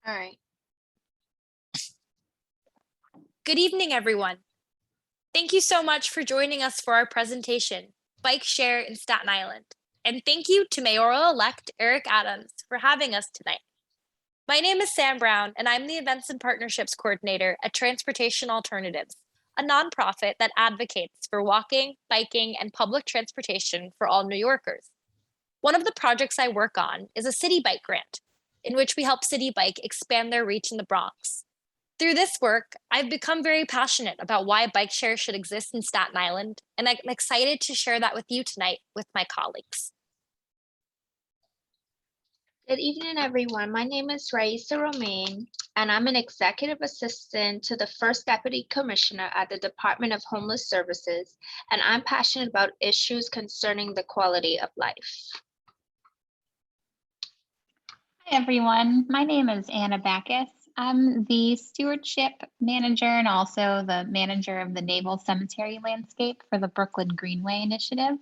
All right. Good evening, everyone. Thank you so much for joining us for our presentation, Bike Share in Staten Island. And thank you to Mayoral-elect Eric Adams for having us tonight. My name is Sam Brown, and I'm the Events and Partnerships Coordinator at Transportation Alternatives, a nonprofit that advocates for walking, biking, and public transportation for all New Yorkers. One of the projects I work on is a city bike grant, in which we help City Bike expand their reach in the Bronx. Through this work, I've become very passionate about why bike share should exist in Staten Island, and I'm excited to share that with you tonight with my colleagues. Good evening, everyone. My name is Raisa Romain, and I'm an executive assistant to the First Deputy Commissioner at the Department of Homeless Services, and I'm passionate about issues concerning the quality of life. Hi, everyone. My name is Anna Backus. I'm the stewardship manager and also the manager of the Naval Cemetery landscape for the Brooklyn Greenway Initiative.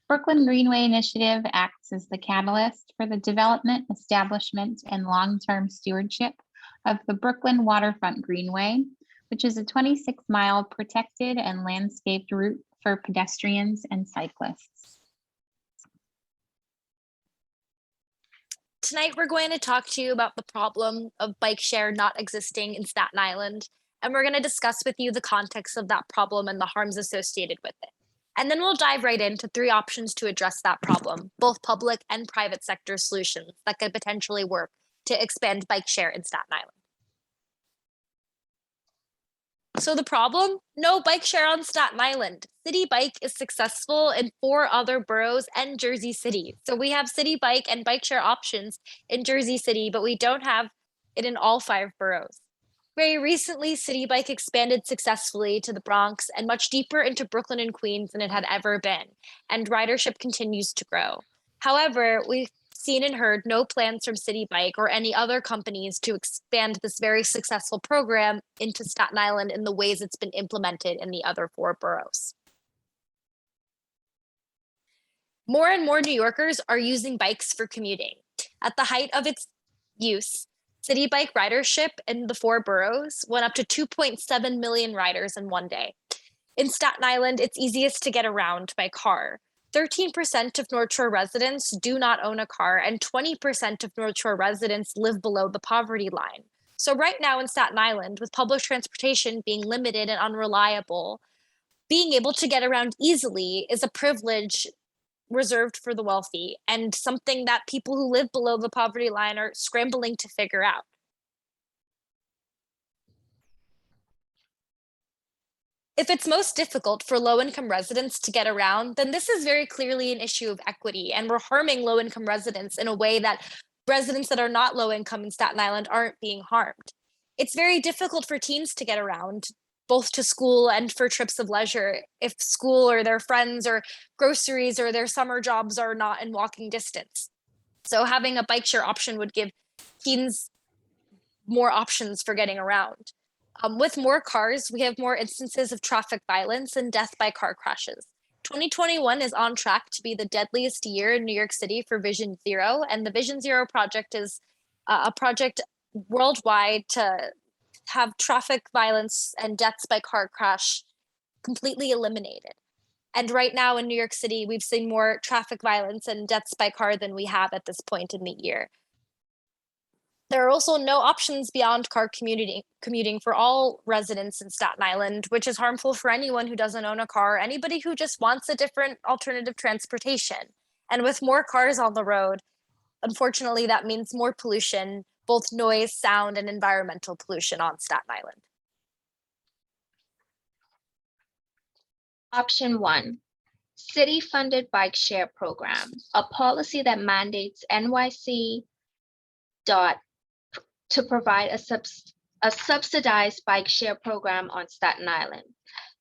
Brooklyn Greenway Initiative acts as the catalyst for the development, establishment, and long-term stewardship of the Brooklyn Waterfront Greenway, which is a 26-mile protected and landscaped route for pedestrians and cyclists. Tonight, we're going to talk to you about the problem of bike share not existing in Staten Island, and we're going to discuss with you the context of that problem and the harms associated with it. And then we'll dive right into 3 options to address that problem, both public and private sector solutions that could potentially work to expand bike share in Staten Island. So the problem? No bike share on Staten Island. City Bike is successful in 4 other boroughs and Jersey City. So we have City Bike and bike share options in Jersey City, but we don't have it in all 5 boroughs. Very recently, City Bike expanded successfully to the Bronx and much deeper into Brooklyn and Queens than it had ever been, and ridership continues to grow. However, we've seen and heard no plans from City Bike or any other companies to expand this very successful program into Staten Island in the ways it's been implemented in the other 4 boroughs. More and more New Yorkers are using bikes for commuting. At the height of its use, City Bike ridership in the 4 boroughs went up to 2.7 million riders in one day. In Staten Island, it's easiest to get around by car. 13% of North Shore residents do not own a car, and 20% of North Shore residents live below the poverty line. So right now in Staten Island, with public transportation being limited and unreliable, being able to get around easily is a privilege reserved for the wealthy and something that people who live below the poverty line are scrambling to figure out. If it's most difficult for low-income residents to get around, then this is very clearly an issue of equity, and we're harming low-income residents in a way that residents that are not low-income in Staten Island aren't being harmed. It's very difficult for teens to get around, both to school and for trips of leisure, if school or their friends or groceries or their summer jobs are not in walking distance. So having a bike share option would give teens more options for getting around. With more cars, we have more instances of traffic violence and death by car crashes. 2021 is on track to be the deadliest year in New York City for Vision Zero, and the Vision Zero project is a project worldwide to have traffic violence and deaths by car crash completely eliminated. And right now in New York City, we've seen more traffic violence and deaths by car than we have at this point in the year. There are also no options beyond car commuting for all residents in Staten Island, which is harmful for anyone who doesn't own a car, anybody who just wants a different alternative transportation. And with more cars on the road, unfortunately, that means more pollution, both noise, sound, and environmental pollution on Staten Island. Option 1, city-funded bike share program, a policy that mandates NYC to provide a subsidized bike share program on Staten Island.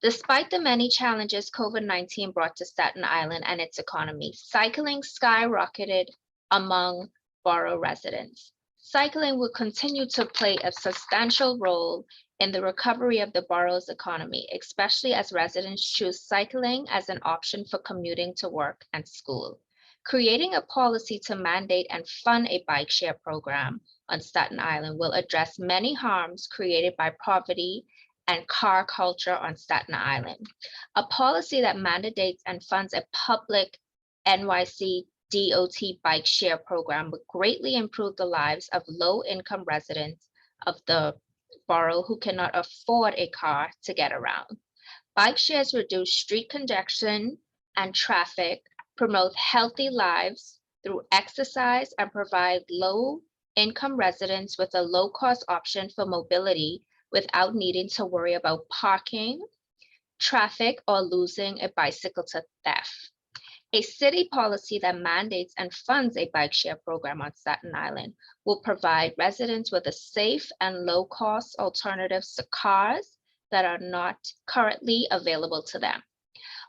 Despite the many challenges COVID-19 brought to Staten Island and its economy, cycling skyrocketed among borough residents. Cycling will continue to play a substantial role in the recovery of the borough's economy, especially as residents choose cycling as an option for commuting to work and school. Creating a policy to mandate and fund a bike share program on Staten Island will address many harms created by poverty and car culture on Staten Island. A policy that mandates and funds a public NYC DOT bike share program would greatly improve the lives of low-income residents of the borough who cannot afford a car to get around. Bike shares reduce street congestion and traffic, promote healthy lives through exercise, and provide low-income residents with a low-cost option for mobility without needing to worry about parking, traffic, or losing a bicycle to theft. A city policy that mandates and funds a bike share program on Staten Island will provide residents with a safe and low-cost alternatives to cars that are not currently available to them.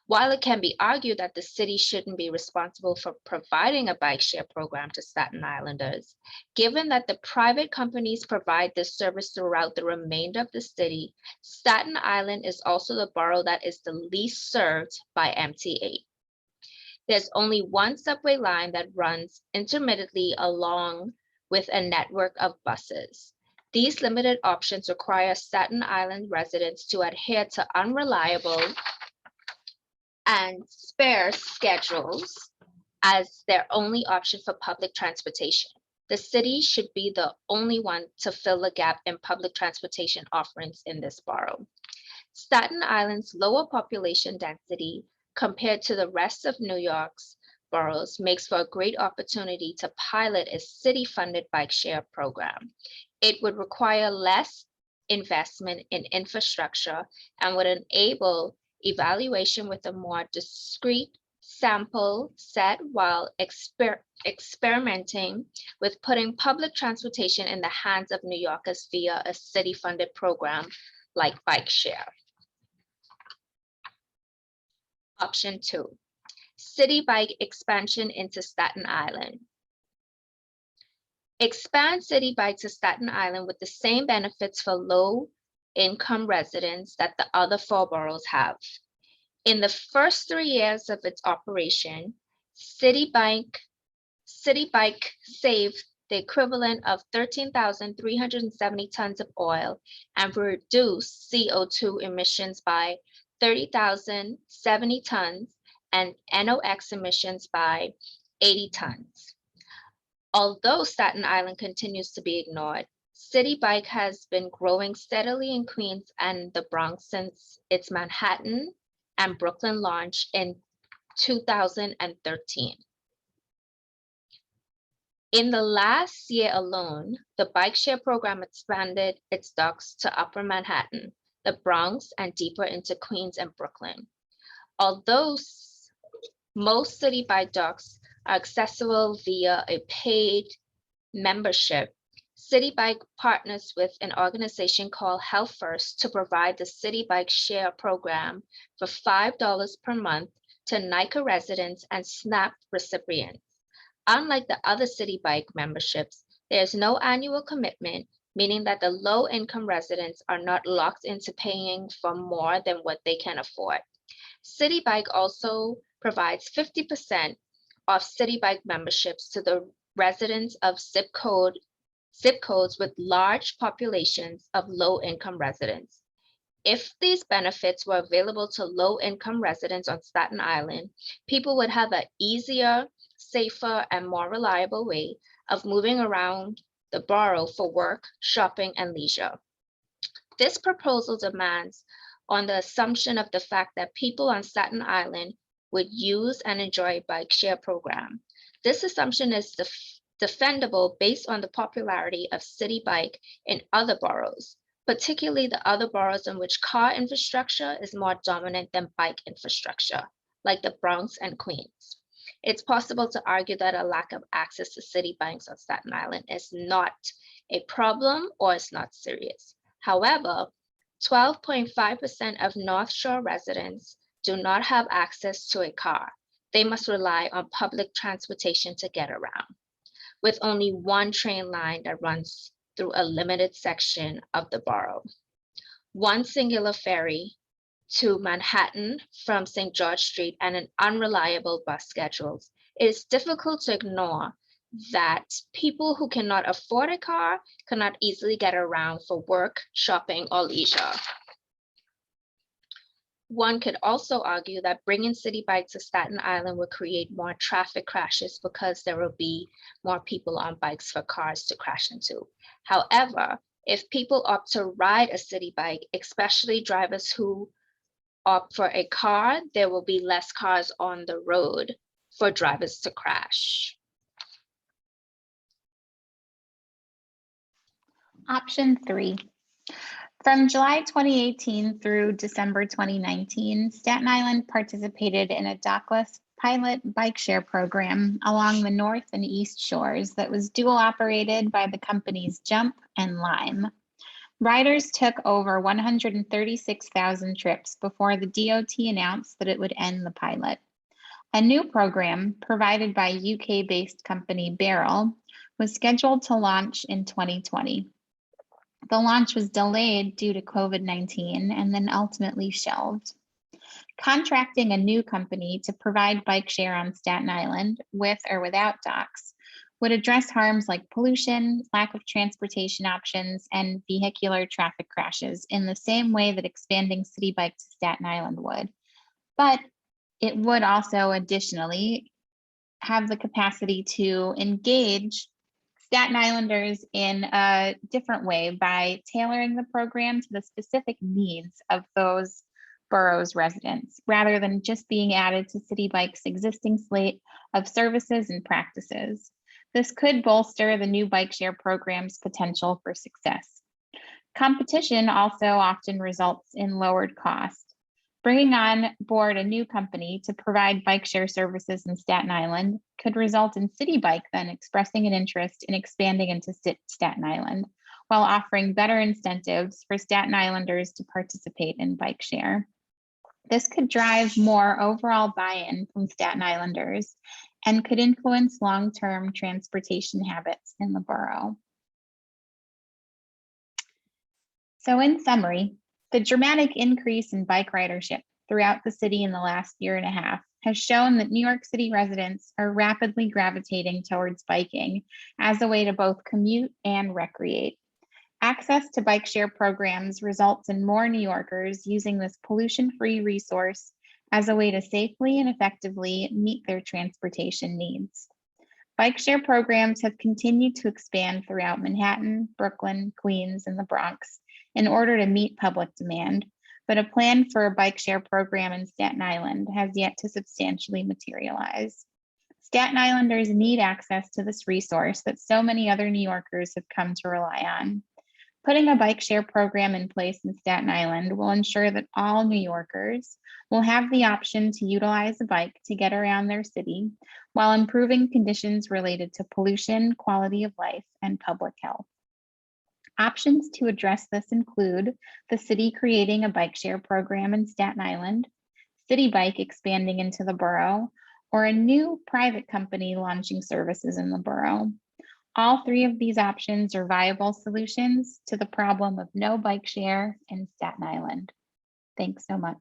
While it can be argued that the city shouldn't be responsible for providing a bike share program to Staten Islanders, given that the private companies provide this service throughout the remainder of the city, Staten Island is also the borough that is the least served by MTA. There's only one subway line that runs intermittently along with a network of buses. These limited options require Staten Island residents to adhere to unreliable and spare schedules as their only option for public transportation. The city should be the only one to fill the gap in public transportation offerings in this borough. Staten Island's lower population density compared to the rest of New York's boroughs makes for a great opportunity to pilot a city-funded bike share program. It would require less investment in infrastructure and would enable evaluation with a more discrete sample set while experimenting with putting public transportation in the hands of New Yorkers via a city-funded program like bike share. Option 2, city bike expansion into Staten Island. Expand city bike to Staten Island with the same benefits for low-income residents that the other 4 boroughs have. In the first 3 years of its operation, city bike saved the equivalent of 13,370 tons of oil and reduced CO2 emissions by 30,070 tons and NOx emissions by 80 tons. Although Staten Island continues to be ignored, city bike has been growing steadily in Queens and the Bronx since its Manhattan and Brooklyn launch in 2013. In the last year alone, the bike share program expanded its docks to Upper Manhattan, the Bronx, and deeper into Queens and Brooklyn. Although most city bike docks are accessible via a paid membership, City Bike partners with an organization called Health First to provide the City Bike Share program for $5 per month to NICA residents and SNAP recipients. Unlike the other City Bike memberships, there is no annual commitment, meaning that the low-income residents are not locked into paying for more than what they can afford. City Bike also provides 50% of City Bike memberships to the residents of zip codes with large populations of low-income residents. If these benefits were available to low-income residents on Staten Island, people would have an easier, safer, and more reliable way of moving around the borough for work, shopping, and leisure. This proposal demands on the assumption of the fact that people on Staten Island would use and enjoy a bike share program. This assumption is defendable based on the popularity of City Bike in other boroughs, particularly the other boroughs in which car infrastructure is more dominant than bike infrastructure, like the Bronx and Queens. It's possible to argue that a lack of access to city bikes on Staten Island is not a problem or is not serious. However, 12.5% of North Shore residents do not have access to a car. They must rely on public transportation to get around, with only one train line that runs through a limited section of the borough. One singular ferry to Manhattan from St. George Street and an unreliable bus schedules. It is difficult to ignore that people who cannot afford a car cannot easily get around for work, shopping, or leisure. One could also argue that bringing city bikes to Staten Island would create more traffic crashes because there will be more people on bikes for cars to crash into. However, if people opt to ride a city bike, especially drivers who opt for a car, there will be less cars on the road for drivers to crash. Option 3. From July 2018 through December 2019, Staten Island participated in a dockless pilot bike share program along the north and east shores that was dual operated by the companies Jump and Lime. Riders took over 136,000 trips before the DOT announced that it would end the pilot. A new program provided by UK-based company Barrel was scheduled to launch in 2020. The launch was delayed due to COVID-19 and then ultimately shelved. Contracting a new company to provide bike share on Staten Island, with or without docks, would address harms like pollution, lack of transportation options, and vehicular traffic crashes in the same way that expanding city bike to Staten Island would. But it would also additionally have the capacity to engage Staten Islanders in a different way by tailoring the program to the specific needs of those boroughs' residents, rather than just being added to City Bike's existing slate of services and practices. This could bolster the new bike share program's potential for success. Competition also often results in lowered cost. Bringing on board a new company to provide bike share services in Staten Island could result in City Bike then expressing an interest in expanding into Staten Island, while offering better incentives for Staten Islanders to participate in bike share. This could drive more overall buy-in from Staten Islanders and could influence long-term transportation habits in the borough. So in summary, the dramatic increase in bike ridership throughout the city in the last year and a half has shown that New York City residents are rapidly gravitating towards biking as a way to both commute and recreate. Access to bike share programs results in more New Yorkers using this pollution-free resource as a way to safely and effectively meet their transportation needs. Bike share programs have continued to expand throughout Manhattan, Brooklyn, Queens, and the Bronx in order to meet public demand, but a plan for a bike share program in Staten Island has yet to substantially materialize. Staten Islanders need access to this resource that so many other New Yorkers have come to rely on. Putting a bike share program in place in Staten Island will ensure that all New Yorkers will have the option to utilize a bike to get around their city while improving conditions related to pollution, quality of life, and public health. Options to address this include the city creating a bike share program in Staten Island, City Bike expanding into the borough, or a new private company launching services in the borough. All three of these options are viable solutions to the problem of no bike share in Staten Island. Thanks so much.